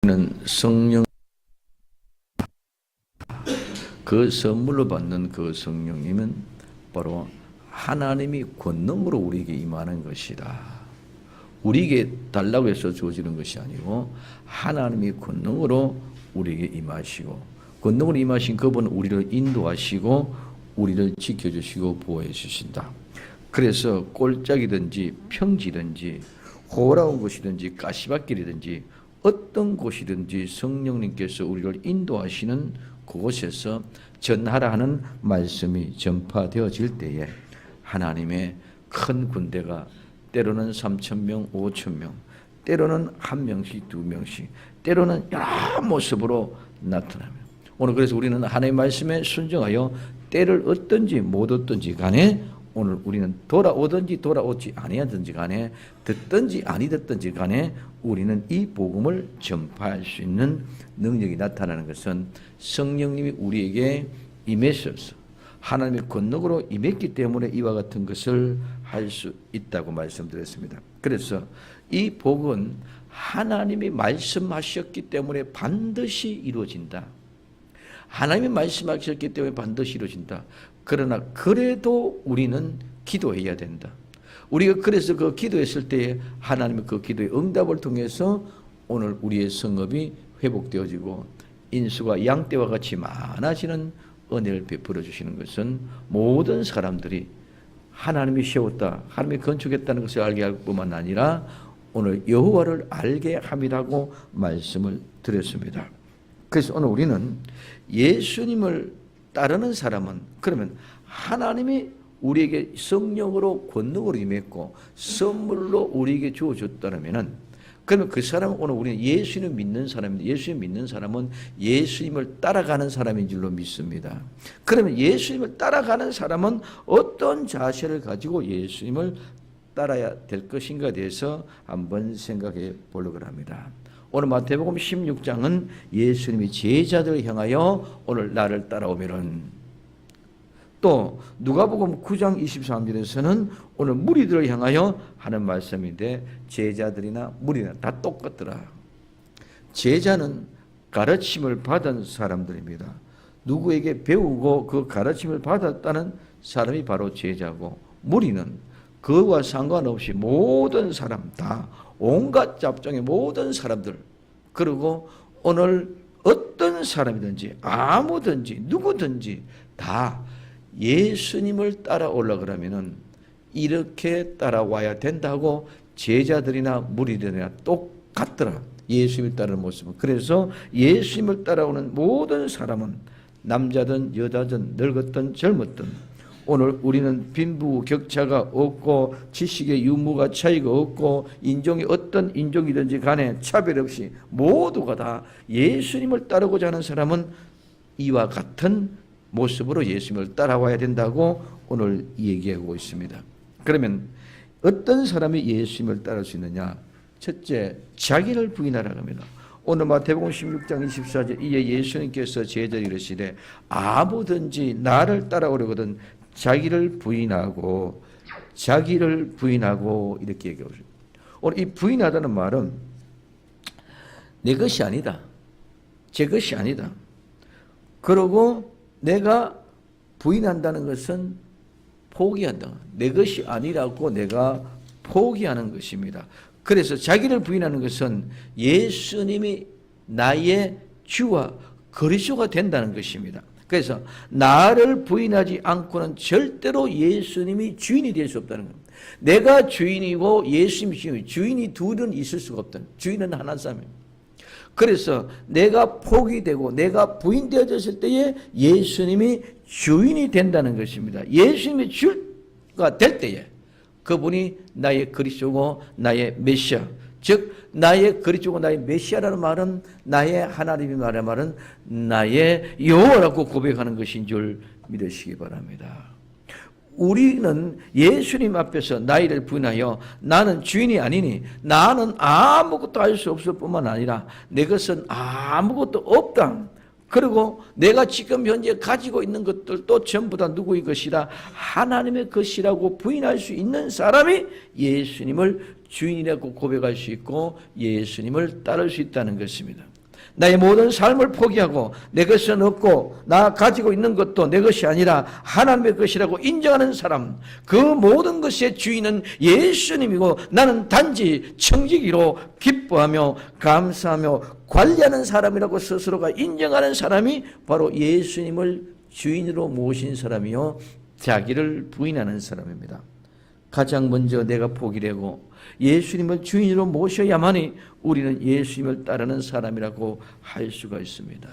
는 성령, 그 선물로 받는 그 성령님은 바로 하나님이 권능으로 우리에게 임하는 것이다. 우리에게 달라고 해서 주어지는 것이 아니고 하나님이 권능으로 우리에게 임하시고, 권능으로 임하신 그분은 우리를 인도하시고 우리를 지켜주시고 보호해 주신다. 그래서 꼴짝이든지 평지든지 호라운 곳이든지 가시밭길이든지 어떤 곳이든지 성령님께서 우리를 인도하시는 그곳에서 전하라 하는 말씀이 전파되어질 때에 하나님의 큰 군대가 때로는 3,000명, 5,000명, 때로는 1명씩, 2명씩, 때로는 여러 모습으로 나타납니다. 오늘 그래서 우리는 하나님의 말씀에 순종하여 때를 얻든지 못 얻든지 간에 오늘 우리는 돌아오든지 돌아오지 아니하든지 간에 듣든지 아니 듣든지 간에 우리는 이 복음을 전파할 수 있는 능력이 나타나는 것은 성령님이 우리에게 임하셔서 하나님의 권능으로 임했기 때문에 이와 같은 것을 할 수 있다고 말씀드렸습니다. 그래서 이 복은 하나님이 말씀하셨기 때문에 반드시 이루어진다. 하나님이 말씀하셨기 때문에 반드시 이루어진다. 그러나 그래도 우리는 기도해야 된다. 우리가 그래서 그 기도했을 때에 하나님의 그 기도의 응답을 통해서 오늘 우리의 성읍이 회복되어지고 인수가 양떼와 같이 많아지는 은혜를 베풀어 주시는 것은 모든 사람들이 하나님이 세웠다, 하나님이 건축했다는 것을 알게 할 뿐만 아니라 오늘 여호와를 알게 함이라고 말씀을 드렸습니다. 그래서 오늘 우리는 예수님을 따르는 사람은, 그러면 하나님이 우리에게 성령으로 권능으로 임했고 선물로 우리에게 주어졌다면은, 그러면 그 사람은 오늘 우리는 예수님을 믿는 사람인데, 예수님 믿는 사람은 예수님을 따라가는 사람인 줄로 믿습니다. 그러면 예수님을 따라가는 사람은 어떤 자세를 가지고 예수님을 따라야 될 것인가에 대해서 한번 생각해 보려고 합니다. 오늘 마태복음 16장은 예수님이 제자들을 향하여 오늘 나를 따라오면은, 또 누가복음 9장 23절에서는 오늘 무리들을 향하여 하는 말씀인데 제자들이나 무리나 다 똑같더라. 제자는 가르침을 받은 사람들입니다. 누구에게 배우고 그 가르침을 받았다는 사람이 바로 제자고, 무리는 그와 상관없이 모든 사람 다 온갖 잡종의 모든 사람들, 그리고 오늘 어떤 사람이든지 아무든지 누구든지 다 예수님을 따라오려고 그러면은 이렇게 따라와야 된다고 제자들이나 무리들이나 똑같더라. 예수님을 따르는 모습은. 그래서 예수님을 따라오는 모든 사람은 남자든 여자든 늙었든 젊었든 오늘 우리는 빈부격차가 없고 지식의 유무가 차이가 없고 인종이 어떤 인종이든지 간에 차별 없이 모두가 다 예수님을 따르고자 하는 사람은 이와 같은 모습으로 예수님을 따라와야 된다고 오늘 얘기하고 있습니다. 그러면 어떤 사람이 예수님을 따를 수 있느냐? 첫째, 자기를 부인하라고 합니다. 오늘 마태복음 16장 24절 이에 예수님께서 제자들에게 이르시되 아무든지 나를 따라오려거든 자기를 부인하고 이렇게 얘기하고 있습니다. 오늘 이 부인하다는 말은 내 것이 아니다, 제 것이 아니다. 그러고 내가 부인한다는 것은 포기한다. 내 것이 아니라고 내가 포기하는 것입니다. 그래서 자기를 부인하는 것은 예수님이 나의 주와 그리스도가 된다는 것입니다. 그래서 나를 부인하지 않고는 절대로 예수님이 주인이 될 수 없다는 겁니다. 내가 주인이고 예수님이 주인이고, 주인이 둘은 있을 수가 없다. 주인은 하나님입니다. 그래서 내가 포기되고 내가 부인되어졌을 때에 예수님이 주인이 된다는 것입니다. 예수님이 주가 될 때에 그분이 나의 그리스도고 나의 메시아, 즉 나의 그리스도고 나의 메시아라는 말은 나의 하나님이 말하는 말은 나의 여호와라고 고백하는 것인 줄 믿으시기 바랍니다. 우리는 예수님 앞에서 나이를 부인하여 나는 주인이 아니니 나는 아무것도 할 수 없을 뿐만 아니라 내 것은 아무것도 없다. 그리고 내가 지금 현재 가지고 있는 것들도 전부 다 누구의 것이라 하나님의 것이라고 부인할 수 있는 사람이 예수님을 주인이라고 고백할 수 있고 예수님을 따를 수 있다는 것입니다. 나의 모든 삶을 포기하고 내 것은 없고 나 가지고 있는 것도 내 것이 아니라 하나님의 것이라고 인정하는 사람, 그 모든 것의 주인은 예수님이고 나는 단지 청지기로 기뻐하며 감사하며 관리하는 사람이라고 스스로가 인정하는 사람이 바로 예수님을 주인으로 모신 사람이요 자기를 부인하는 사람입니다. 가장 먼저 내가 포기를 하고 예수님을 주인으로 모셔야만이 우리는 예수님을 따르는 사람이라고 할 수가 있습니다.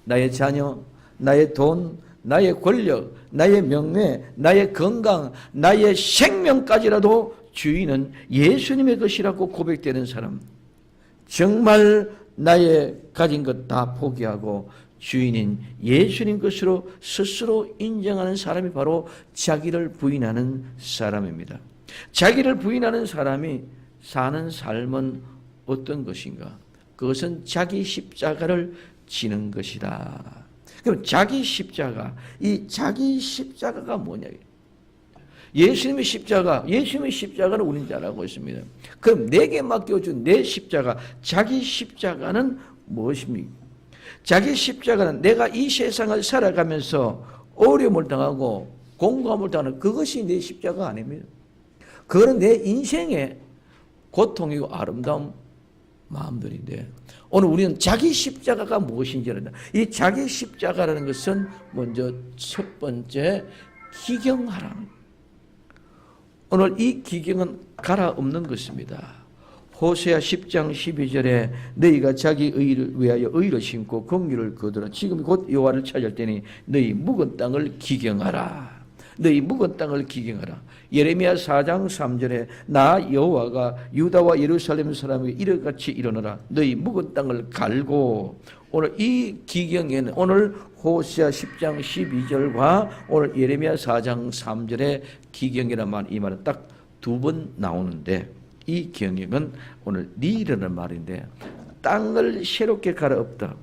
나의 자녀, 나의 돈, 나의 권력, 나의 명예, 나의 건강, 나의 생명까지라도 주인은 예수님의 것이라고 고백되는 사람, 정말 나의 가진 것 다 포기하고 주인인 예수님 것으로 스스로 인정하는 사람이 바로 자기를 부인하는 사람입니다. 자기를 부인하는 사람이 사는 삶은 어떤 것인가? 그것은 자기 십자가를 지는 것이다. 그럼 자기 십자가, 이 자기 십자가가 뭐냐? 예수님의 십자가는 우리는 잘 알고 있습니다. 그럼 내게 맡겨준 내 십자가, 자기 십자가는 무엇입니까? 자기 십자가는 내가 이 세상을 살아가면서 어려움을 당하고 공고함을 당하는 그것이 내 십자가 아닙니다. 그거는 내 인생의 고통이고 아름다운 마음들인데 오늘 우리는 자기 십자가가 무엇인지 알았다. 이 자기 십자가라는 것은 먼저 첫 번째 기경하라는, 오늘 이 기경은 갈아엎는 것입니다. 호세아 10장 12절에 너희가 자기 의를 위하여 의를 심고 긍휼을 거두라. 지금 곧 여호와를 찾을 때니 너희 묵은 땅을 기경하라. 너희 묵은 땅을 기경하라. 예레미야 4장 3절에 나 여호와가 유다와 예루살렘 사람에게 이같이 일어나라. 너희 묵은 땅을 갈고. 오늘 이 기경에는 오늘 호세아 10장 12절과 오늘 예레미야 4장 3절에 기경이라는 말, 이 말은 딱 두 번 나오는데 이 경영은 오늘 니라는 말인데 땅을 새롭게 갈아엎다,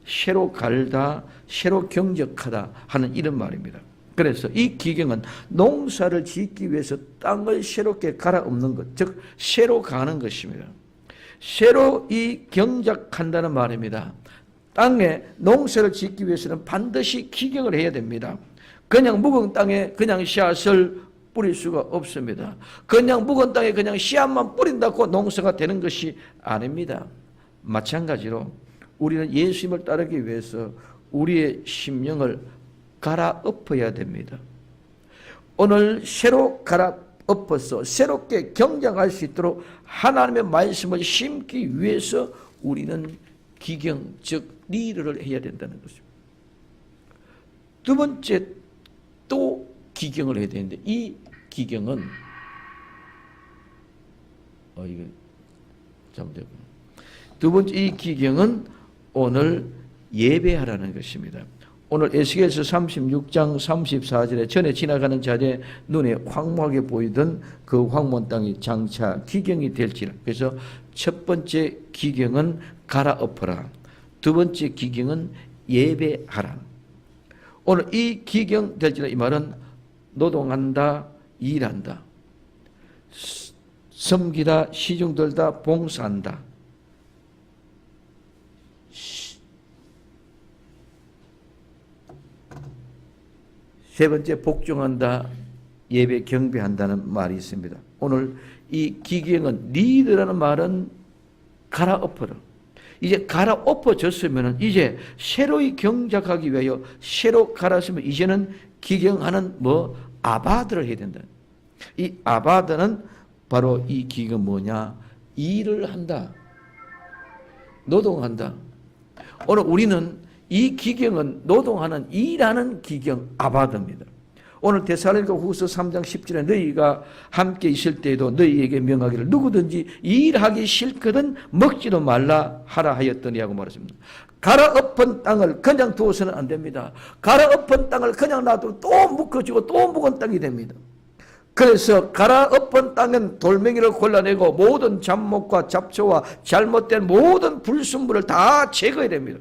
새로 갈다, 새로 경적하다 하는 이런 말입니다. 그래서 이 기경은 농사를 짓기 위해서 땅을 새롭게 갈아엎는 것, 즉 새로 가는 것입니다. 새로 이 경작한다는 말입니다. 땅에 농사를 짓기 위해서는 반드시 기경을 해야 됩니다. 그냥 묵은 땅에 그냥 씨앗을 뿌릴 수가 없습니다. 그냥 묵은 땅에 그냥 씨앗만 뿌린다고 농사가 되는 것이 아닙니다. 마찬가지로 우리는 예수님을 따르기 위해서 우리의 심령을 갈아엎어야 됩니다. 오늘 새로 갈아엎어서 새롭게 경작할 수 있도록 하나님의 말씀을 심기 위해서 우리는 기경, 즉 리를 해야 된다는 것입니다. 두 번째 또 기경을 해야 되는데 이 기경은 이거 잘못됐구나. 두 번째 이 기경은 오늘 예배하라는 것입니다. 오늘 에스겔서 36장 34절에 전에 지나가는 자의 눈에 황무하게 보이던 그 황무한 땅이 장차 기경이 될지라. 그래서 첫 번째 기경은 갈아엎어라. 두 번째 기경은 예배하라. 오늘 이 기경 될지라 이 말은 노동한다, 일한다, 섬기다, 시중들다, 봉사한다. 세 번째 복종한다, 예배 경배한다는 말이 있습니다. 오늘 이 기경은 리드라는 말은 갈아엎어라. 이제 갈아엎어졌으면 이제 새로이 경작하기 위하여 새로 갈았으면 이제는 기경하는 아바드를 해야 된다. 이 아바드는 바로 이 기경 뭐냐? 일을 한다, 노동한다. 오늘 우리는 이 기경은 노동하는 일하는 기경 아바드입니다. 오늘 데살로니가후서 3장 10절에 너희가 함께 있을 때에도 너희에게 명하기를 누구든지 일하기 싫거든 먹지도 말라 하라 하였더니 하고 말했습니다. 갈아엎은 땅을 그냥 두어서는 안 됩니다. 갈아엎은 땅을 그냥 놔두면 또 묶어지고 또 묵은 땅이 됩니다. 그래서 갈아엎은 땅은 돌멩이를 골라내고 모든 잡목과 잡초와 잘못된 모든 불순물을 다 제거해야 됩니다.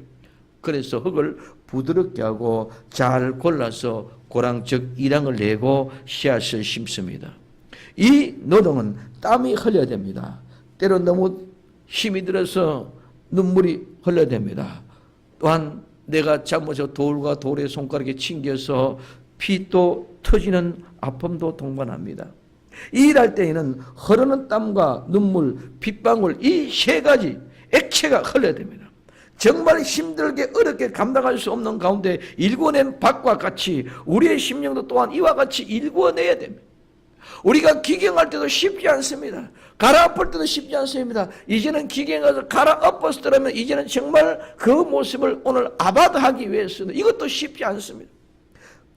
그래서 흙을 부드럽게 하고 잘 골라서 고랑 즉 이랑을 내고 씨앗을 심습니다. 이 노동은 땀이 흘려야 됩니다. 때로 너무 힘이 들어서 눈물이 흘려야 됩니다. 또한 내가 잘못해서 돌과 돌의 손가락에 튕겨서 피도 터지는 아픔도 동반합니다. 일할 때에는 흐르는 땀과 눈물, 핏방울 이 세 가지 액체가 흘러야 됩니다. 정말 힘들게 어렵게 감당할 수 없는 가운데 일궈낸 밥과 같이 우리의 심령도 또한 이와 같이 일궈내야 됩니다. 우리가 기경할 때도 쉽지 않습니다. 갈아엎을 때도 쉽지 않습니다. 이제는 기경해서 갈아엎었더라면 이제는 정말 그 모습을 오늘 아바드하기 위해서는 이것도 쉽지 않습니다.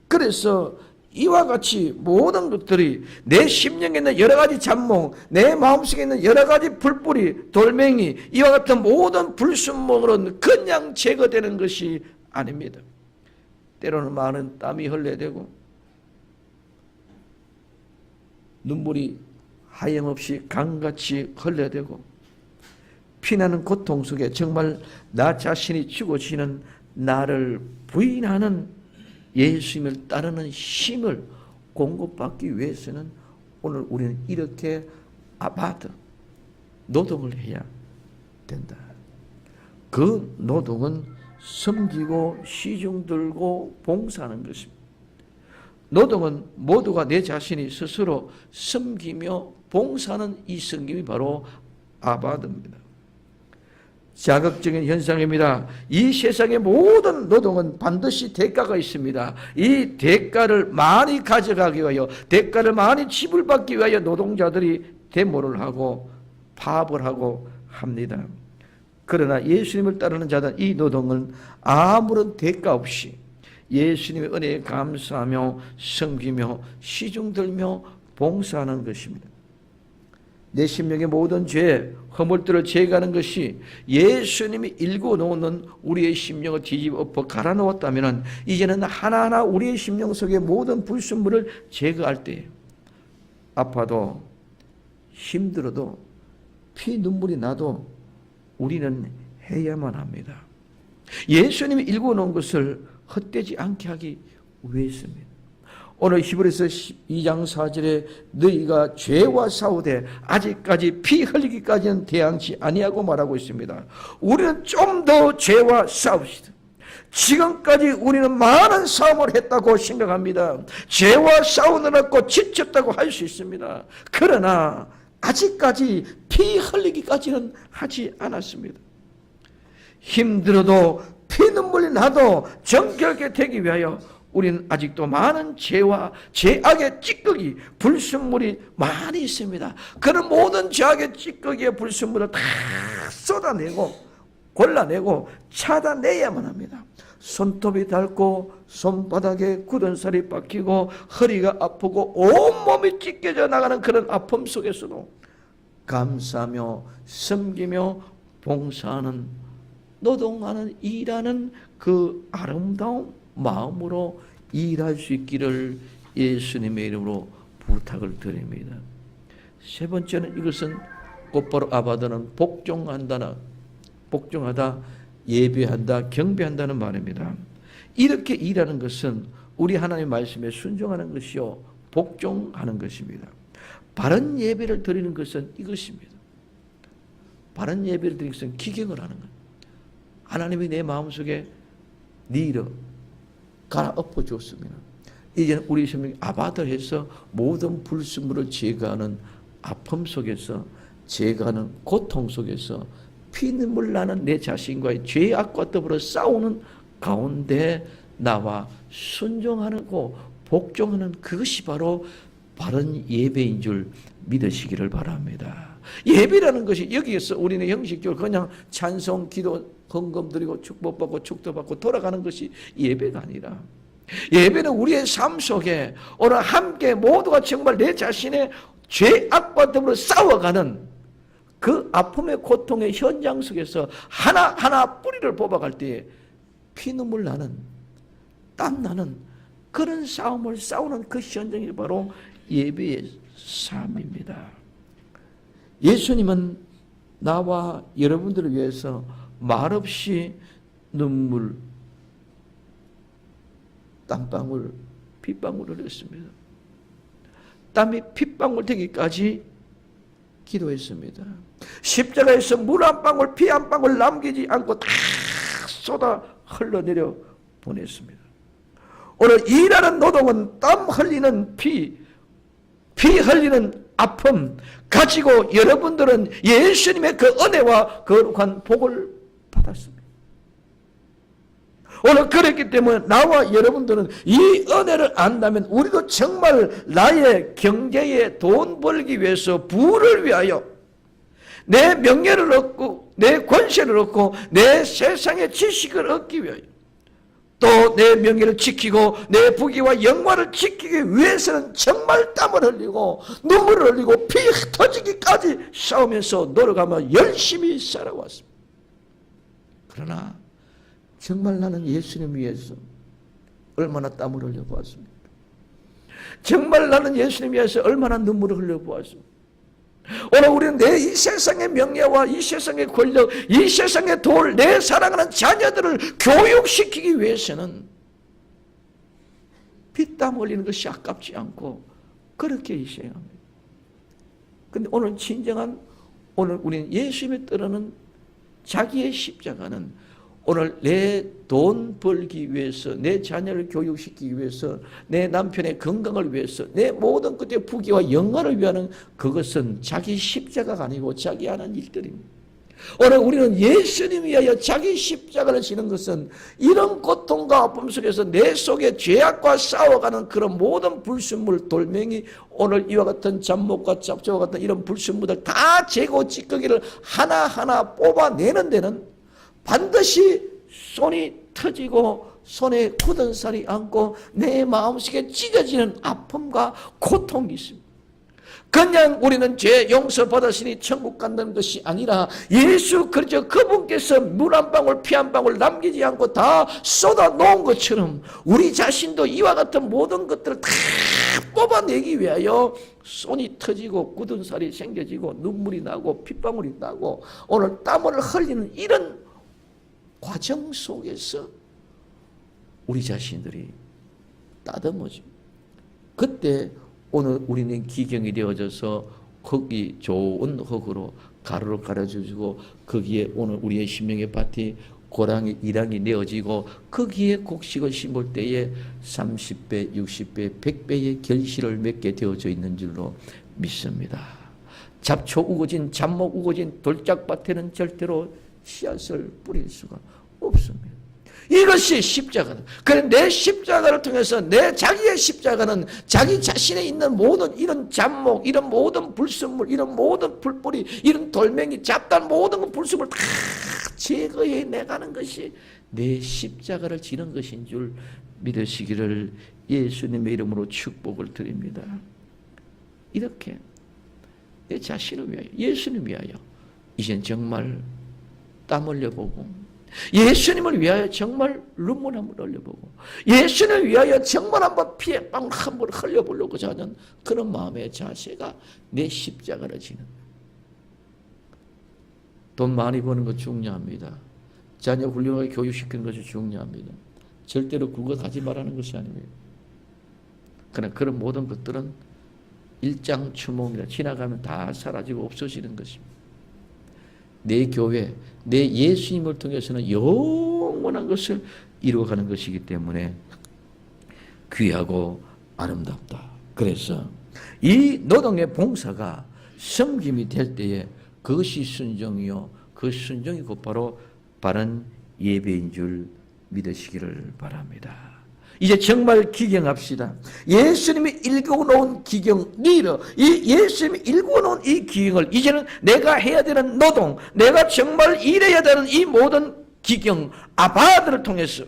그래서 이와 같이 모든 것들이 내 심령에 있는 여러 가지 잡몽, 내 마음속에 있는 여러 가지 불뿌리, 돌멩이, 이와 같은 모든 불순물은 그냥 제거되는 것이 아닙니다. 때로는 많은 땀이 흘러야 되고 눈물이 하염없이 강같이 흘러야 되고 피나는 고통 속에 정말 나 자신이 죽어지는 나를 부인하는 예수님을 따르는 힘을 공급받기 위해서는 오늘 우리는 이렇게 아바드 노동을 해야 된다. 그 노동은 섬기고 시중 들고 봉사하는 것입니다. 노동은 모두가 내 자신이 스스로 섬기며 봉사하는 이 섬김이 바로 아바드입니다. 자극적인 현상입니다. 이 세상의 모든 노동은 반드시 대가가 있습니다. 이 대가를 많이 가져가기 위하여, 대가를 많이 지불받기 위하여 노동자들이 데모를 하고 파업을 하고 합니다. 그러나 예수님을 따르는 자는 이 노동은 아무런 대가 없이 예수님의 은혜에 감사하며 섬기며 시중 들며 봉사하는 것입니다. 내 심령의 모든 죄, 허물들을 제거하는 것이 예수님이 일궈놓는 우리의 심령을 뒤집어 엎어 갈아놓았다면 이제는 하나하나 우리의 심령 속의 모든 불순물을 제거할 때 아파도 힘들어도 피 눈물이 나도 우리는 해야만 합니다. 예수님이 일궈놓은 것을 헛되지 않게 하기 위해서입니다. 오늘 히브리서 12장 4절에 너희가 죄와 싸우되 아직까지 피 흘리기까지는 대항치 아니하고 말하고 있습니다. 우리는 좀 더 죄와 싸웁시다. 지금까지 우리는 많은 싸움을 했다고 생각합니다. 죄와 싸우느라고 지쳤다고 할 수 있습니다. 그러나 아직까지 피 흘리기까지는 하지 않았습니다. 힘들어도 피눈물이 나도 정결하게 되기 위하여 우리는 아직도 많은 죄와 죄악의 찌꺼기, 불순물이 많이 있습니다. 그런 모든 죄악의 찌꺼기의 불순물을 다 쏟아내고 골라내고 찾아내야만 합니다. 손톱이 닳고 손바닥에 굳은 살이 박히고 허리가 아프고 온몸이 찢겨져 나가는 그런 아픔 속에서도 감사하며 섬기며 봉사하는 노동하는 일하는 그 아름다운 마음으로 일할 수 있기를 예수님의 이름으로 부탁을 드립니다. 세 번째는 이것은 곧바로 아바드는 복종한다나 복종하다, 예배한다, 경배한다는 말입니다. 이렇게 일하는 것은 우리 하나님의 말씀에 순종하는 것이요 복종하는 것입니다. 바른 예배를 드리는 것은 이것입니다. 바른 예배를 드리는 것은 기경을 하는 것. 하나님이 내 마음속에 네 일을 갈아엎어 줬습니다. 이제는 우리 생명이 아바드해서 모든 불순물을 제거하는 아픔 속에서 제거하는 고통 속에서 피눈물 나는 내 자신과의 죄악과 더불어 싸우는 가운데 나와 순종하고 복종하는 그것이 바로 바른 예배인 줄 믿으시기를 바랍니다. 예배라는 것이 여기에서 우리는 형식적으로 그냥 찬송, 기도, 헌금 드리고 축복받고 축도받고 돌아가는 것이 예배가 아니라 예배는 우리의 삶 속에 오늘 함께 모두가 정말 내 자신의 죄악과 더불어 싸워가는 그 아픔의 고통의 현장 속에서 하나하나 뿌리를 뽑아갈 때에 피눈물 나는 땀 나는 그런 싸움을 싸우는 그 현장이 바로 예배의 삶입니다. 예수님은 나와 여러분들을 위해서 말없이 눈물, 땀방울, 핏방울을 흘렸습니다. 땀이 핏방울 되기까지 기도했습니다. 십자가에서 물 한 방울 피 한 방울 남기지 않고 다 쏟아 흘러내려 보냈습니다. 오늘 일하는 노동은 땀 흘리는 피 흘리는 아픔 가지고 여러분들은 예수님의 그 은혜와 거룩한 복을 받았습니다. 오늘 그랬기 때문에 나와 여러분들은 이 은혜를 안다면 우리도 정말 나의 경제에 돈 벌기 위해서 부를 위하여 내 명예를 얻고 내 권세를 얻고 내 세상의 지식을 얻기 위하여 또 내 명예를 지키고 내 부귀와 영광을 지키기 위해서는 정말 땀을 흘리고 눈물을 흘리고 피 터지기까지 싸우면서 노력하며 열심히 살아왔습니다. 그러나 정말 나는 예수님 위해서 얼마나 땀을 흘려보았습니까? 정말 나는 예수님 위해서 얼마나 눈물을 흘려보았습니까? 오늘 우리는 내 이 세상의 명예와 이 세상의 권력, 이 세상의 돈, 내 사랑하는 자녀들을 교육시키기 위해서는 피땀 흘리는 것이 아깝지 않고 그렇게 있어야 합니다. 그런데 오늘 진정한 오늘 우리는 예수님이 따르는 자기의 십자가는 오늘 내 돈 벌기 위해서, 내 자녀를 교육시키기 위해서, 내 남편의 건강을 위해서, 내 모든 것의 부귀와 영광을 위하는 그것은 자기 십자가가 아니고 자기 하는 일들입니다. 오늘 우리는 예수님 위하여 자기 십자가를 지는 것은 이런 고통과 아픔 속에서 내 속에 죄악과 싸워가는 그런 모든 불순물, 돌멩이, 오늘 이와 같은 잡목과 잡초와 같은 이런 불순물들 다 재고 찌꺼기를 하나하나 뽑아내는 데는 반드시 손이 터지고 손에 굳은 살이 앉고 내 마음속에 찢어지는 아픔과 고통이 있습니다. 그냥 우리는 죄 용서받았으니 천국 간다는 것이 아니라 예수 그리스도 그분께서 물 한 방울 피 한 방울 남기지 않고 다 쏟아 놓은 것처럼 우리 자신도 이와 같은 모든 것들을 다 뽑아내기 위하여 손이 터지고 굳은 살이 생겨지고 눈물이 나고 핏방울이 나고 오늘 땀을 흘리는 이런 과정 속에서 우리 자신들이 따듬어져. 그때 오늘 우리는 기경이 되어져서 거기 좋은 흙으로 가루를 갈아주시고 거기에 오늘 우리의 심령의 밭이 고랑이 이랑이 내어지고 거기에 곡식을 심을 때에 30배, 60배, 100배의 결실을 맺게 되어져 있는 줄로 믿습니다. 잡초 우거진 잡목 우거진 돌짝밭에는 절대로 씨앗을 뿌릴 수가 없습니다. 이것이 십자가다. 그래 내 십자가를 통해서 내 자기의 십자가는 자기 자신에 있는 모든 이런 잡목, 이런 모든 불순물, 이런 모든 풀뿌리, 이런 돌멩이, 잡단 모든 불순물 다 제거해 내가는 것이 내 십자가를 지는 것인 줄 믿으시기를 예수님의 이름으로 축복을 드립니다. 이렇게 내 자신을 위하여, 예수님 위하여 이젠 정말 땀 흘려보고 예수님을 위하여 정말 눈물 한번 흘려보고 예수님을 위하여 정말 한번 피에 빵 한번 흘려보려고 하는 그런 마음의 자세가 내 십자가를 지는. 돈 많이 버는 것 중요합니다. 자녀 훌륭하게 교육시키는 것이 중요합니다. 절대로 그것 하지 말라는 것이 아닙니다. 그러나 그런 모든 것들은 일장추몽이라 지나가면 다 사라지고 없어지는 것입니다. 내 교회, 내 예수님을 통해서는 영원한 것을 이루어가는 것이기 때문에 귀하고 아름답다. 그래서 이 노동의 봉사가 섬김이 될 때에 그것이 순종이요, 그 순종이 곧바로 바른 예배인 줄 믿으시기를 바랍니다. 이제 정말 기경합시다. 예수님이 일궈놓은 기경, 이 예수님이 일궈놓은 이 기경을 이제는 내가 해야 되는 노동, 내가 정말 일해야 되는 이 모든 기경, 아바들을 통해서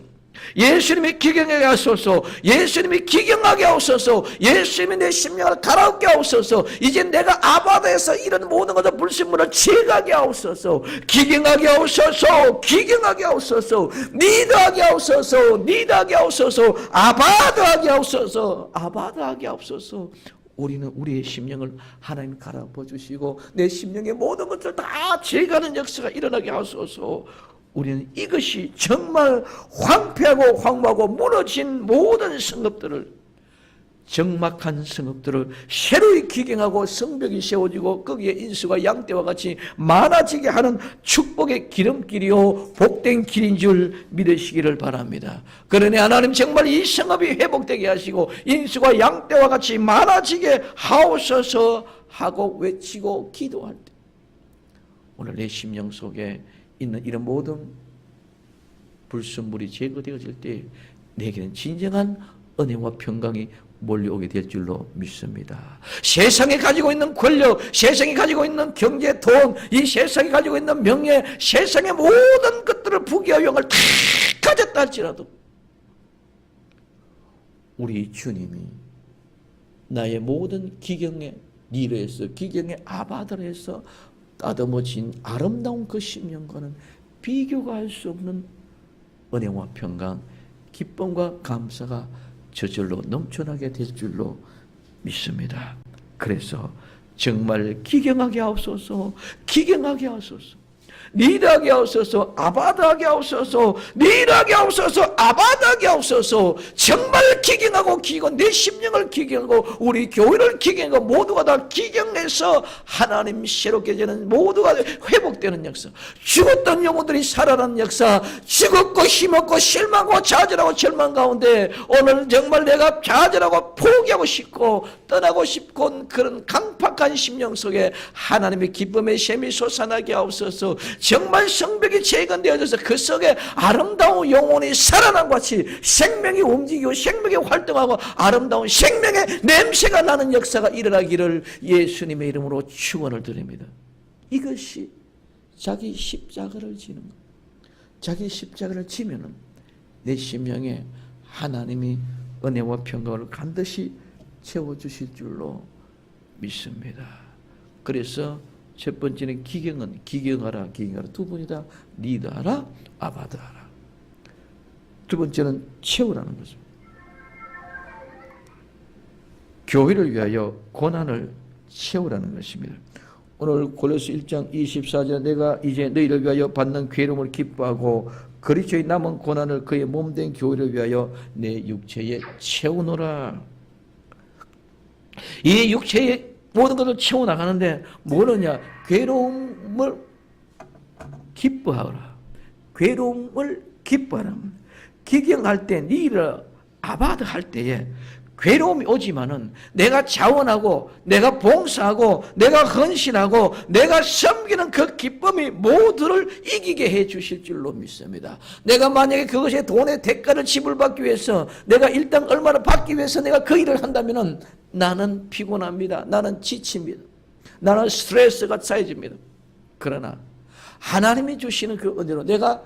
예수님이 기경하게 하소서, 예수님이 기경하게 하소서, 예수님이 내 심령을 갈아엎게 하소서, 이제 내가 아바다에서 이런 모든 것을 불신물을 제거하게 하소서, 기경하게 하소서, 기경하게 하소서, 리더하게 하소서, 리더하게 하소서, 아바다하게 하소서, 아바다하게 하소서. 우리는 우리의 심령을 하나님 갈아엎어 주시고 내 심령의 모든 것을 다 제거하는 역사가 일어나게 하소서. 우리는 이것이 정말 황폐하고 황무하고 무너진 모든 성읍들을 적막한 성읍들을 새로이 기경하고 성벽이 세워지고 거기에 인수가 양떼와 같이 많아지게 하는 축복의 기름길이요 복된 길인 줄 믿으시기를 바랍니다. 그러니 하나님 정말 이 성읍이 회복되게 하시고 인수가 양떼와 같이 많아지게 하옵소서 하고 외치고 기도할 때 오늘 내 심령 속에 있는 이런 모든 불순물이 제거되어질 때 내게는 진정한 은혜와 평강이 몰려오게 될 줄로 믿습니다. 세상에 가지고 있는 권력, 세상에 가지고 있는 경제, 돈, 이 세상에 가지고 있는 명예, 세상의 모든 것들을 부귀와 영을 다 가졌다 할지라도 우리 주님이 나의 모든 기경의 니르에서 기경의 아바들에서 따듬어진 아름다운 그 심령과는 비교가 할 수 없는 은혜와 평강, 기쁨과 감사가 저절로 넘쳐나게 될 줄로 믿습니다. 그래서 정말 기경하게 하옵소서, 기경하게 하옵소서, 니르하게 하옵소서, 아바다하게 하옵소서, 니르하게 하옵소서, 아바다하게 하옵소서. 정말 기경하고 기경, 내 심령을 기경하고 우리 교회를 기경하고 모두가 다 기경해서 하나님 새롭게 되는 모두가 회복되는 역사, 죽었던 영혼들이 살아나는 역사, 죽었고 힘없고 실망하고 좌절하고 절망 가운데 오늘 정말 내가 좌절하고 포기하고 싶고 떠나고 싶고 그런 강팍한 심령 속에 하나님의 기쁨의 샘이 솟아나게 하옵소서. 정말 성벽이 재건되어져서 그 속에 아름다운 영혼이 살아난 것 같이 생명이 움직이고 생명이 활동하고 아름다운 생명의 냄새가 나는 역사가 일어나기를 예수님의 이름으로 축원을 드립니다. 이것이 자기 십자가를 지는 것. 자기 십자가를 지면은 내 심령에 하나님이 은혜와 평강을 반드시 채워주실 줄로 믿습니다. 그래서 첫 번째는 기경은 기경하라, 기경하라. 두 번이다 리드하라, 아바드하라. 두 번째는 채우라는 것입니다. 교회를 위하여 고난을 채우라는 것입니다. 오늘 골로새 1장 24절 내가 이제 너희를 위하여 받는 괴로움을 기뻐하고 그리스도의 남은 고난을 그의 몸된 교회를 위하여 내 육체에 채우노라. 이 육체에 모든 것을 채워나가는데 뭐느냐? 괴로움을 기뻐하라. 괴로움을 기뻐하라. 기경할 때, 니를 아바드 할 때에 괴로움이 오지만은 내가 자원하고 내가 봉사하고 내가 헌신하고 내가 섬기는 그 기쁨이 모두를 이기게 해 주실 줄로 믿습니다. 내가 만약에 그것의 돈의 대가를 지불받기 위해서 내가 일당 얼마나 받기 위해서 내가 그 일을 한다면은 나는 피곤합니다. 나는 지칩니다. 나는 스트레스가 쌓여집니다. 그러나 하나님이 주시는 그 은혜로 내가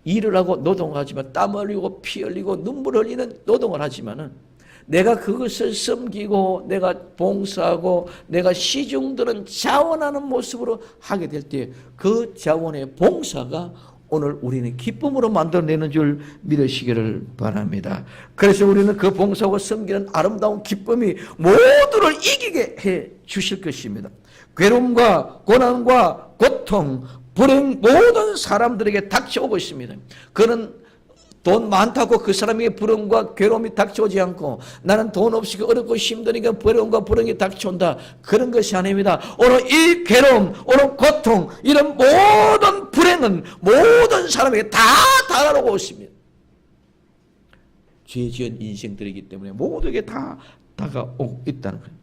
일을 하고 노동하지만 땀 흘리고 피 흘리고 눈물 흘리는 노동을 하지만은 내가 그것을 섬기고 내가 봉사하고 내가 시중들은 자원하는 모습으로 하게 될 때 그 자원의 봉사가 오늘 우리는 기쁨으로 만들어내는 줄 믿으시기를 바랍니다. 그래서 우리는 그 봉사하고 섬기는 아름다운 기쁨이 모두를 이기게 해 주실 것입니다. 괴로움과 고난과 고통, 불행 모든 사람들에게 닥쳐오고 있습니다. 그는 돈 많다고 그 사람에게 불행과 괴로움이 닥쳐오지 않고 나는 돈 없이 어렵고 힘드니까 괴로움과 불행이 닥쳐온다. 그런 것이 아닙니다. 오늘 이 괴로움, 오늘 고통, 이런 모든 불행은 모든 사람에게 다 다가오고 있습니다. 죄 지은 인생들이기 때문에 모두에게 다 다가오고 있다는 거예요.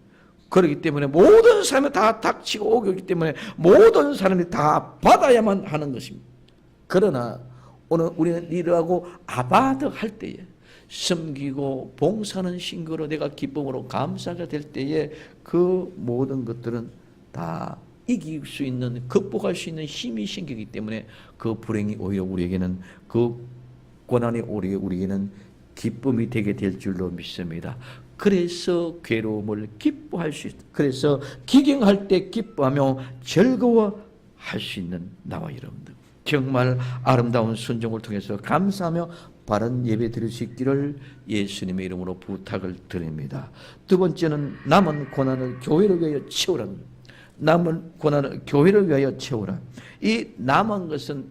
그렇기 때문에 모든 사람이 다 닥치고 오기 있기 때문에 모든 사람이 다 받아야만 하는 것입니다. 그러나 오늘 우리는 일하고 아바드 할 때에 섬기고 봉사하는 신거로 내가 기쁨으로 감사가 될 때에 그 모든 것들은 다 이길 수 있는 극복할 수 있는 힘이 생기기 때문에 그 불행이 오히려 우리에게는 그 고난이 오히려 우리에게는 기쁨이 되게 될 줄로 믿습니다. 그래서 괴로움을 기뻐할 수 있다. 그래서 기경할 때 기뻐하며 즐거워할 수 있는 나와 여러분들 정말 아름다운 순종을 통해서 감사하며 바른 예배 드릴 수 있기를 예수님의 이름으로 부탁을 드립니다. 두 번째는 남은 고난을 교회를 위하여 채우라. 남은 고난을 교회를 위하여 채우라. 이 남은 것은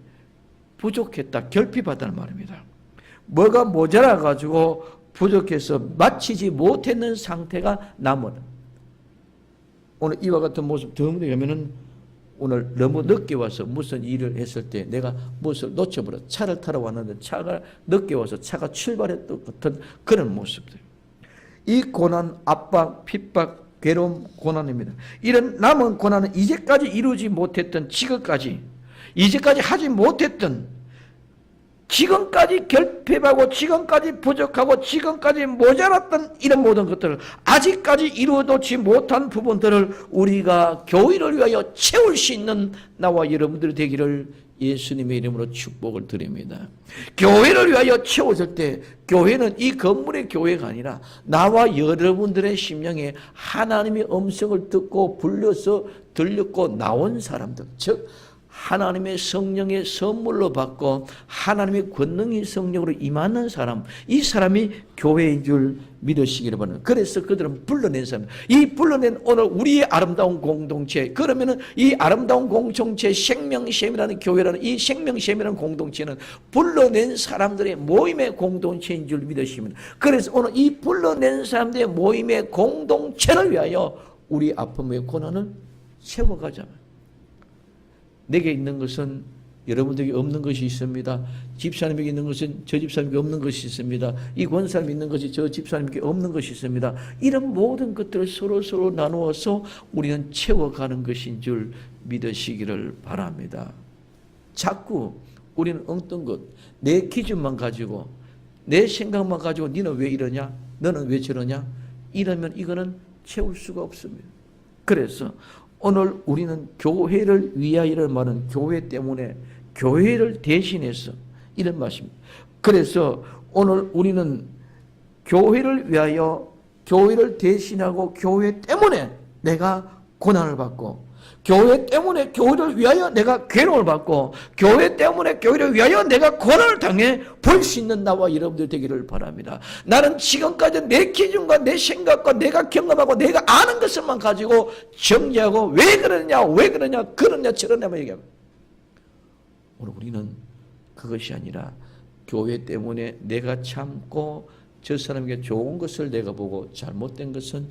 부족했다, 결핍하다는 말입니다. 뭐가 모자라가지고 부족해서 마치지 못했는 상태가 남은, 오늘 이와 같은 모습 더문에 가면은 오늘 너무 늦게 와서 무슨 일을 했을 때 내가 무엇을 놓쳐버려, 차를 타러 왔는데 차가 늦게 와서 차가 출발했던 같은 그런 모습들, 이 고난, 압박, 핍박, 괴로움, 고난입니다. 이런 남은 고난은 이제까지 이루지 못했던, 지금까지 하지 못했던, 지금까지 결핍하고 지금까지 부족하고 지금까지 모자랐던 이런 모든 것들을, 아직까지 이루어놓지 못한 부분들을 우리가 교회를 위하여 채울 수 있는 나와 여러분들이 되기를 예수님의 이름으로 축복을 드립니다. 교회를 위하여 채워질 때, 교회는 이 건물의 교회가 아니라 나와 여러분들의 심령에 하나님의 음성을 듣고 불려서 들렸고 나온 사람들, 즉 하나님의 성령의 선물로 받고 하나님의 권능이 성령으로 임하는 사람, 이 사람이 교회인 줄 믿으시기를 바랍니다. 그래서 그들은 불러낸 사람, 이 불러낸 오늘 우리의 아름다운 공동체, 그러면은 이 아름다운 공동체, 생명샘이라는 교회라는 이 생명샘이라는 공동체는 불러낸 사람들의 모임의 공동체인 줄 믿으십니다. 그래서 오늘 이 불러낸 사람들의 모임의 공동체를 위하여 우리 아픔의 고난을 채워가자면, 내게 있는 것은 여러분들에게 없는 것이 있습니다. 집사님에게 있는 것은 저 집사님에게 없는 것이 있습니다. 이 권사님이 있는 것이 저 집사님에게 없는 것이 있습니다. 이런 모든 것들을 서로 나누어서 우리는 채워가는 것인 줄 믿으시기를 바랍니다. 자꾸 우리는 엉뚱 것, 내 기준만 가지고, 내 생각만 가지고 너는 왜 이러냐, 너는 왜 저러냐, 이러면 이거는 채울 수가 없습니다. 그래서 오늘 우리는 교회를 위하여를 말하는, 교회 때문에, 교회를 대신해서 이런 말씀입니다. 그래서 오늘 우리는 교회를 위하여, 교회를 대신하고 교회 때문에 내가 고난을 받고, 교회 때문에 교회를 위하여 내가 괴로움을 받고, 교회 때문에 교회를 위하여 내가 고난을 당해 볼 수 있는 나와 여러분들 되기를 바랍니다. 나는 지금까지 내 기준과 내 생각과 내가 경험하고 내가 아는 것을만 가지고 정죄하고 왜 그러냐 그러냐 저러냐만 얘기합니다. 오늘 우리는 그것이 아니라 교회 때문에 내가 참고 저 사람에게 좋은 것을 내가 보고 잘못된 것은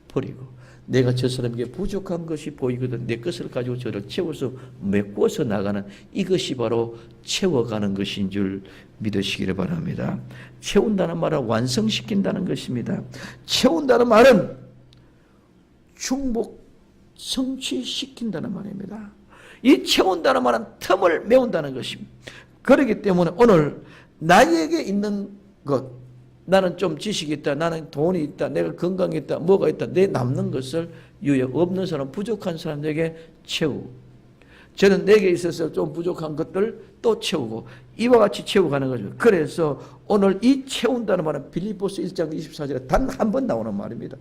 버리고, 내가 저 사람에게 부족한 것이 보이거든 내 것을 가지고 저를 채워서 메꾸어서 나가는, 이것이 바로 채워가는 것인 줄 믿으시기를 바랍니다. 채운다는 말은 완성시킨다는 것입니다. 채운다는 말은 충복, 성취시킨다는 말입니다. 이 채운다는 말은 틈을 메운다는 것입니다. 그렇기 때문에 오늘 나에게 있는 것, 나는 좀 지식이 있다, 나는 돈이 있다, 내가 건강이 있다, 뭐가 있다, 내 남는 것을 유역 없는 사람, 부족한 사람들에게 채우고, 저는 내게 있어서 좀 부족한 것들 또 채우고, 이와 같이 채워가는 거죠. 그래서 오늘 이 채운다는 말은 빌립보서 1장 24절에 단 한 번 나오는 말입니다.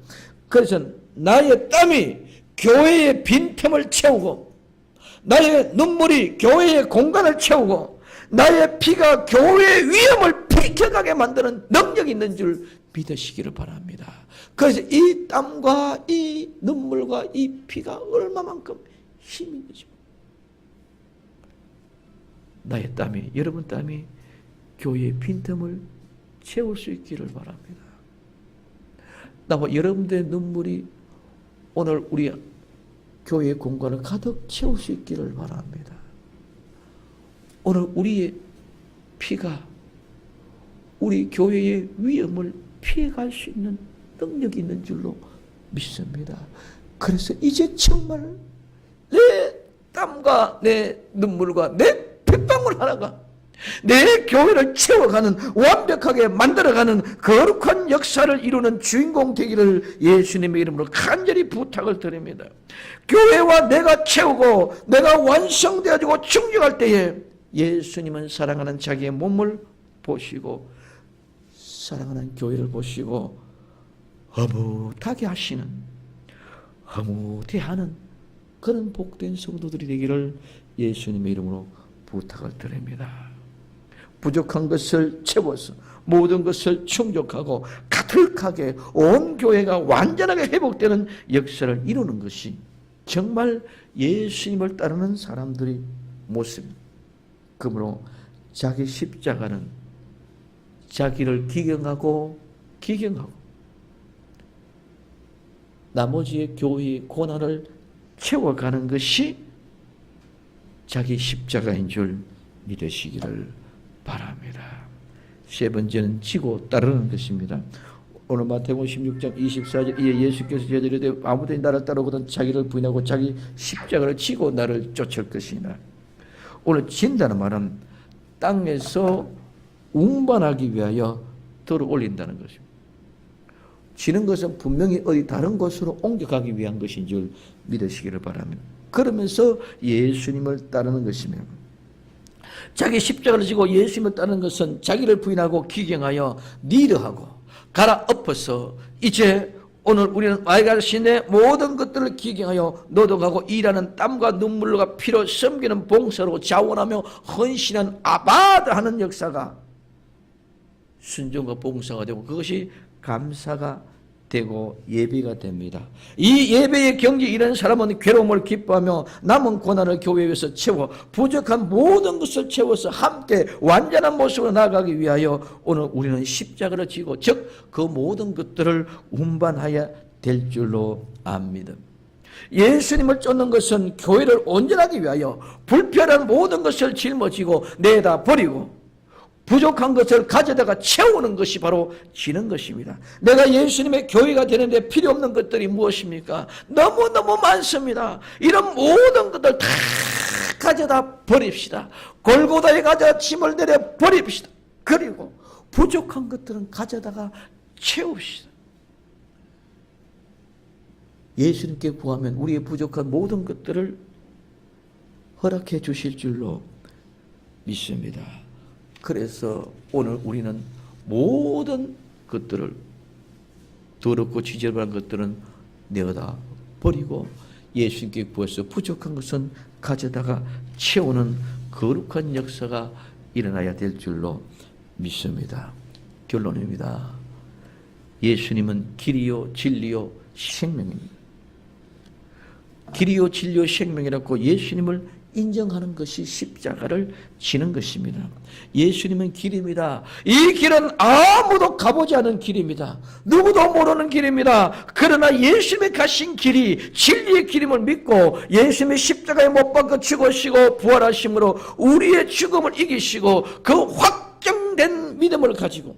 그래서 나의 땀이 교회의 빈틈을 채우고, 나의 눈물이 교회의 공간을 채우고, 나의 피가 교회의 위험을 비켜가게 만드는 능력이 있는 줄 믿으시기를 바랍니다. 그래서 이 땀과 이 눈물과 이 피가 얼마만큼 힘이 있는지, 나의 땀이, 여러분 땀이 교회의 빈틈을 채울 수 있기를 바랍니다. 나와 여러분들의 눈물이 오늘 우리 교회의 공간을 가득 채울 수 있기를 바랍니다. 오늘 우리의 피가 우리 교회의 위험을 피해갈 수 있는 능력이 있는 줄로 믿습니다. 그래서 이제 정말 내 땀과 내 눈물과 내 핏방울 하나가 내 교회를 채워가는, 완벽하게 만들어가는 거룩한 역사를 이루는 주인공 되기를 예수님의 이름으로 간절히 부탁을 드립니다. 교회와 내가 채우고 내가 완성되어지고 충족할 때에 예수님은 사랑하는 자기의 몸을 보시고 사랑하는 교회를 보시고 허무하게 하시는, 허무대하는 그런 복된 성도들이 되기를 예수님의 이름으로 부탁을 드립니다. 부족한 것을 채워서 모든 것을 충족하고 가득하게 온 교회가 완전하게 회복되는 역사를 이루는 것이 정말 예수님을 따르는 사람들의 모습입니다. 그러므로 자기 십자가는 자기를 기경하고 기경하고 나머지의 교회의 고난을 채워가는 것이 자기 십자가인 줄 믿으시기를 바랍니다. 세 번째는 지고 따르는 것입니다. 오늘 마태복음 16장 24절 이에 예수께서 저들에게 아무든지 나를 따르거든 자기를 부인하고 자기 십자가를 지고 나를 쫓을 것이나. 오늘 진다는 말은 땅에서 운반하기 위하여 들어 올린다는 것입니다. 지는 것은 분명히 어디 다른 곳으로 옮겨가기 위한 것인 줄 믿으시기를 바랍니다. 그러면서 예수님을 따르는 것이며, 자기 십자가를 지고 예수님을 따르는 것은 자기를 부인하고 기경하여 니르하고 갈아엎어서 이제 오늘 우리는 와이갈신의 모든 것들을 기경하여 노동하고 일하는 땀과 눈물과 피로 섬기는 봉사로 자원하며 헌신한 아바드하는 역사가 순종과 봉사가 되고 그것이 감사가 되고 예배가 됩니다. 이 예배의 경지 이런 사람은 괴로움을 기뻐하며 남은 고난을 교회에서 채워 부족한 모든 것을 채워서 함께 완전한 모습으로 나아가기 위하여 오늘 우리는 십자가를 지고 즉 그 모든 것들을 운반하여야 될 줄로 압니다. 예수님을 쫓는 것은 교회를 온전하기 위하여 불편한 모든 것을 짊어지고 내다 버리고 부족한 것을 가져다가 채우는 것이 바로 지는 것입니다. 내가 예수님의 교회가 되는데 필요 없는 것들이 무엇입니까? 너무너무 많습니다. 이런 모든 것들 다 가져다 버립시다. 골고다에 가져다 짐을 내려 버립시다. 그리고 부족한 것들은 가져다가 채웁시다. 예수님께 구하면 우리의 부족한 모든 것들을 허락해 주실 줄로 믿습니다. 그래서 오늘 우리는 모든 것들을 더럽고 지저분한 것들은 내어다 버리고 예수님께 구해서 부족한 것은 가져다가 채우는 거룩한 역사가 일어나야 될 줄로 믿습니다. 결론입니다. 예수님은 길이요 진리요 생명입니다. 길이요 진리요 생명이라고 예수님을 인정하는 것이 십자가를 지는 것입니다. 예수님은 길입니다. 이 길은 아무도 가보지 않은 길입니다. 누구도 모르는 길입니다. 그러나 예수님이 가신 길이 진리의 길임을 믿고 예수님의 십자가에 못 박혀 죽으시고 부활하심으로 우리의 죽음을 이기시고 그 확정된 믿음을 가지고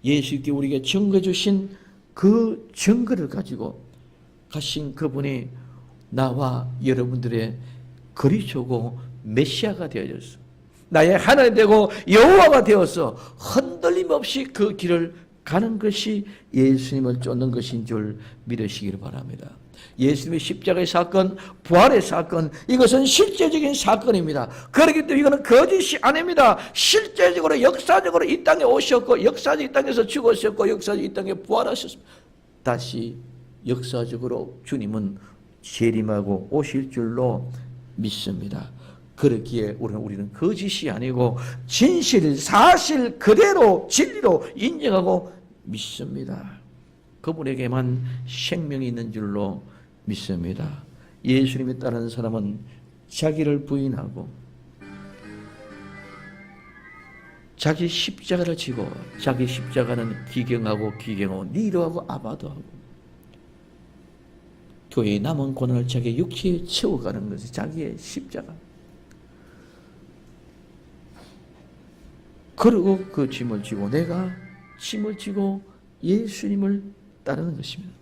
예수께 우리에게 증거해 주신 그 증거를 가지고 가신 그분이 나와 여러분들의 그리스도고 메시아가 되어졌어. 나의 하나님 되고 여호와가 되어서 흔들림 없이 그 길을 가는 것이 예수님을 쫓는 것인 줄 믿으시기를 바랍니다. 예수님의 십자가의 사건, 부활의 사건, 이것은 실제적인 사건입니다. 그렇기 때문에 이거는 거짓이 아닙니다. 실제적으로 역사적으로 이 땅에 오셨고 역사적 이 땅에서 죽으셨고 역사적 이 땅에 부활하셨습니다. 다시 역사적으로 주님은 재림하고 오실 줄로 믿습니다. 그렇기에 우리는 거짓이 아니고 진실, 사실 그대로 진리로 인정하고 믿습니다. 그분에게만 생명이 있는 줄로 믿습니다. 예수님에 따르는 사람은 자기를 부인하고 자기 십자가를 지고 자기 십자가는 기경하고 기경하고 니르하고 아바도하고 교회의 남은 고난을 자기의 육체에 채워가는 것이 자기의 십자가. 그리고 그 짐을 지고 내가 짐을 지고 예수님을 따르는 것입니다.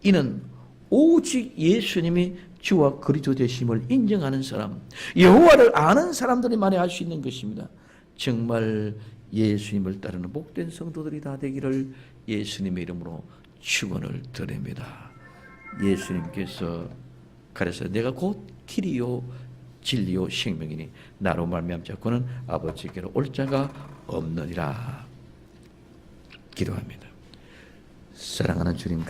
이는 오직 예수님이 주와 그리스도 되심을 인정하는 사람, 여호와를 아는 사람들만이 할 수 있는 것입니다. 정말 예수님을 따르는 복된 성도들이 다 되기를 예수님의 이름으로 축원을 드립니다. 예수님께서 가르쳐 내가 곧 길이요 진리요 생명이니 나로 말미암 자고는 아버지께로 올 자가 없느니라. 기도합니다. 사랑하는 주님.